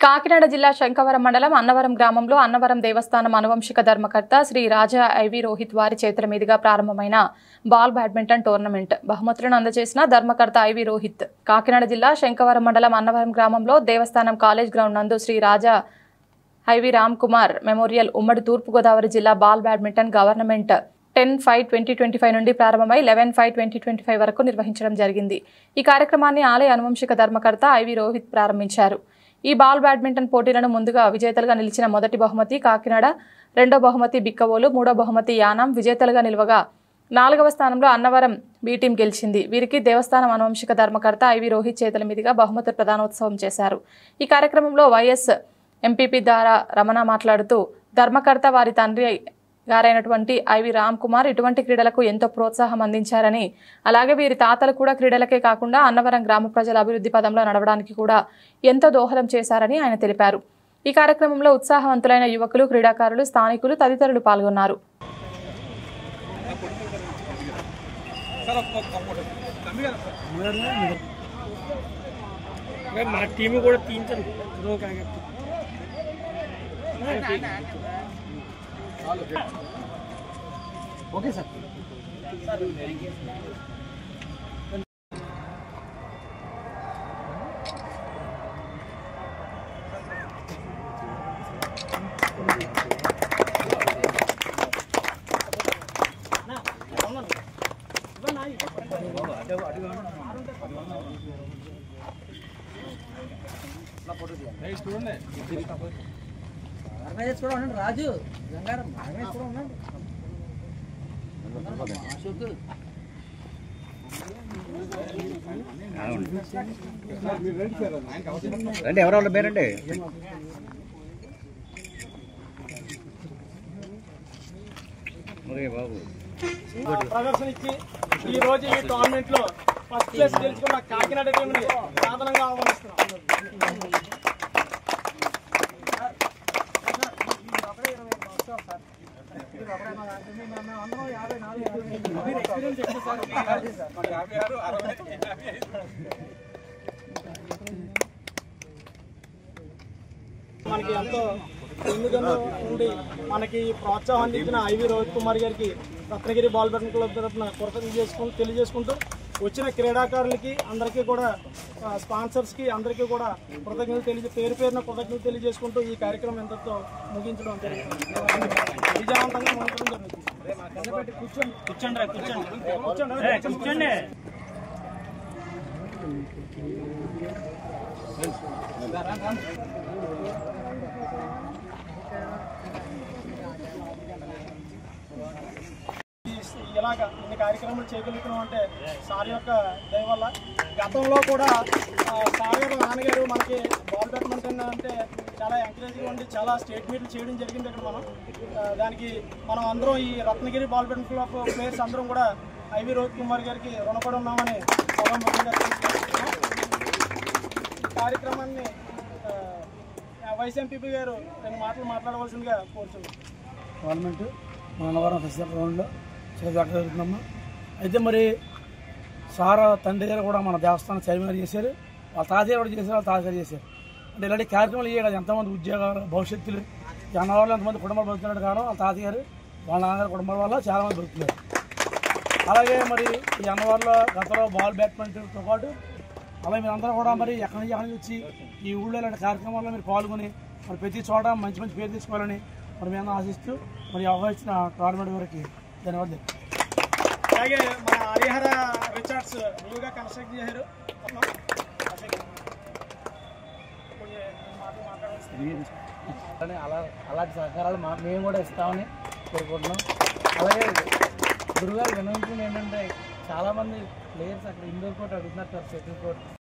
కాకినాడ జిల్లా శంకవరం మండలం అన్నవరం గ్రామంలో అన్నవరం దేవస్థానం అనువంశిక ధర్మకర్త శ్రీ రాజా ఐవి రోహిత్ వారి చేతుల మీదుగా ప్రారంభమైన బాల్ బ్యాడ్మింటన్ టోర్నమెంట్ బహుమతులను అందజేసిన ధర్మకర్త ఐవి రోహిత్ కాకినాడ జిల్లా శంకవరం మండలం అన్నవరం గ్రామంలో దేవస్థానం కాలేజ్ గ్రౌండ్ నందు శ్రీ రాజా ఐవి రామ్ కుమార్ మెమోరియల్ ఉమ్మడి తూర్పుగోదావరి జిల్లా బాల్ బ్యాడ్మింటన్ గవర్నమెంట్ 10/5/2025 నుండి ప్రారంభమై 11/5/2025 వరకు నిర్వహించడం జరిగింది। ఈ కార్యక్రమాన్ని ఆలయ అనువంశిక ధర్మకర్త ఐవి రోహిత్ ప్రారంభించారు। ఈ బాల్ బ్యాడ్మింటన్ పోటీలను ముందుగా విజేతలుగా నిలిచిన మొదటి బహుమతి కాకినాడ, రెండో బహుమతి బిక్కవోలు, మూడో బహుమతి యానం విజేతలుగా నిలవగా 4వ స్థానంలో అన్నవరం బి టీం గెలిచింది। వీరికి దేవస్థానం అనువంశిక ధర్మకర్త ఐవి రోహిత్ చేతుల మీదుగా బహుమతుల ప్రదానోత్సవం చేశారు। ఈ కార్యక్రమంలో వైఎస్ ఎంపీపీ దారా రమణ మాట్లాడుతూ ధర్మకర్త వారి తండ్రి గారైనటువంటి ఐవి రామ్ కుమార్ ఇటువంటి క్రీడలకు ఎంతో ప్రోత్సాహం అందించారని, అలాగే వీరి తాతలు కూడా క్రీడలకే కాకుండా అన్నవరం గ్రామ ప్రజల అభివృద్ధి పదంలో నడవడానికి కూడా ఎంతో దోహదం చేశారని ఆయన తెలిపారు। ఈ కార్యక్రమంలో ఉత్సాహవంతులైన యువకులు, క్రీడాకారులు, స్థానికులు తదితరులు పాల్గొన్నారు। ओके सर రాజు గంగారం రండి ఎవరో పేరండి బాబు ప్రదర్శన ఇచ్చి ఈ రోజు ఈ టోర్నమెంట్ లో ఫస్ట్ ప్లేస్ గెలుచుకున్న కాకినాడ టీంని సాధారణంగా ఆహ్వానిస్తున్నాం। మనకి ఎంతో ముందుగా ఉండి మనకి ప్రోత్సాహం అందించిన ఐవి రోహిత్ కుమార్ గారికి రత్నగిరి బాల్ బ్యాడ్మింటన్ క్లబ్ తరఫున కృతజ్ఞతలు తెలియజేసుకుంటూ వచ్చిన క్రీడాకారులకి అందరికీ కూడా స్పాన్సర్స్కి అందరికీ కూడా కృతజ్ఞతలు పేరు పేరున కృతజ్ఞతలు తెలియజేసుకుంటూ ఈ కార్యక్రమం ఎంతతో ముగించడం జరిగింది। విజయవంతంగా ముగించడం జరుగుతుంది। కూర్చోండి ఇలాగ ఇన్ని కార్యక్రమాలు చేయగలుగుతున్నాం అంటే సార్ యొక్క దయ వల్ల। గతంలో కూడా సార్ యొక్క నాన్నగారు మనకి బాల్ బ్యాడ్మింటన్ అంటే చాలా ఎంకరేజింగ్ ఉండి చాలా స్టేట్ మీట్లు చేయడం జరిగింది ఇక్కడ మనం। దానికి మనం అందరం ఈ Ratnagiri ball badminton club players అందరం కూడా ఐవి రోహిత్ కుమార్ గారికి రుణపడి ఉన్నామని సభాముఖంగా తెలియజేస్తున్నాం। ఈ కార్యక్రమాన్ని వైస్ ఎంపీపీ గారు 2 మాటలు మాట్లాడవలసిందిగా కోరుతున్నాం। గవర్నమెంట్ అన్నవరం ఫెస్టివల్ గ్రౌండ్లో జరుగుతుందమ్మా। అయితే మరి సార్ తండ్రి గారు కూడా మన దేవస్థానం చైర్మన్ చేశారు, వాళ్ళ తాతయ్య కూడా చేశారు, వాళ్ళ తాతగారు చేశారు। అంటే ఇలాంటి కార్యక్రమాలు ఇయ్యే కదా ఎంతమంది ఉద్యోగాలు భవిష్యత్తులు ఈ అన్నవరంలో ఎంతమంది కుటుంబాలు బతుకుతున్నట్టు కారణం వాళ్ళ తాతయ్య గారు వాళ్ళ నాన్నగారు కుటుంబాల వల్ల చాలామంది బతుకుతున్నారు। అలాగే మరి ఈ అన్నవరంలో గతంలో బాల్ బ్యాడ్మింటన్తో పాటు అలాగే మీరు అందరూ కూడా మరి ఎక్కడి నుంచి వచ్చి ఈ ఊళ్ళో ఇలాంటి కార్యక్రమాల్లో మీరు పాల్గొని మరి ప్రతి చోట మంచి మంచి పేరు తీసుకోవాలని మరి మేము ఆశిస్తూ మరి ఆహ్వానించిన టోర్నమెంట్ వరకు ధన్యవాదాలు। అలాగే మన హరిహర రిచార్డ్స్ న్యూగా కన్స్ట్రక్ట్ చేశారు, అలాంటి సహకారాలు మేము కూడా ఇస్తామని కోరుకుంటున్నాం। అలాగే గురుగారు వినవించింది ఏంటంటే చాలామంది ప్లేయర్స్ అక్కడ ఇండోర్ కోర్ట్ అడుగుతున్నారు, షటిల్ కోర్ట్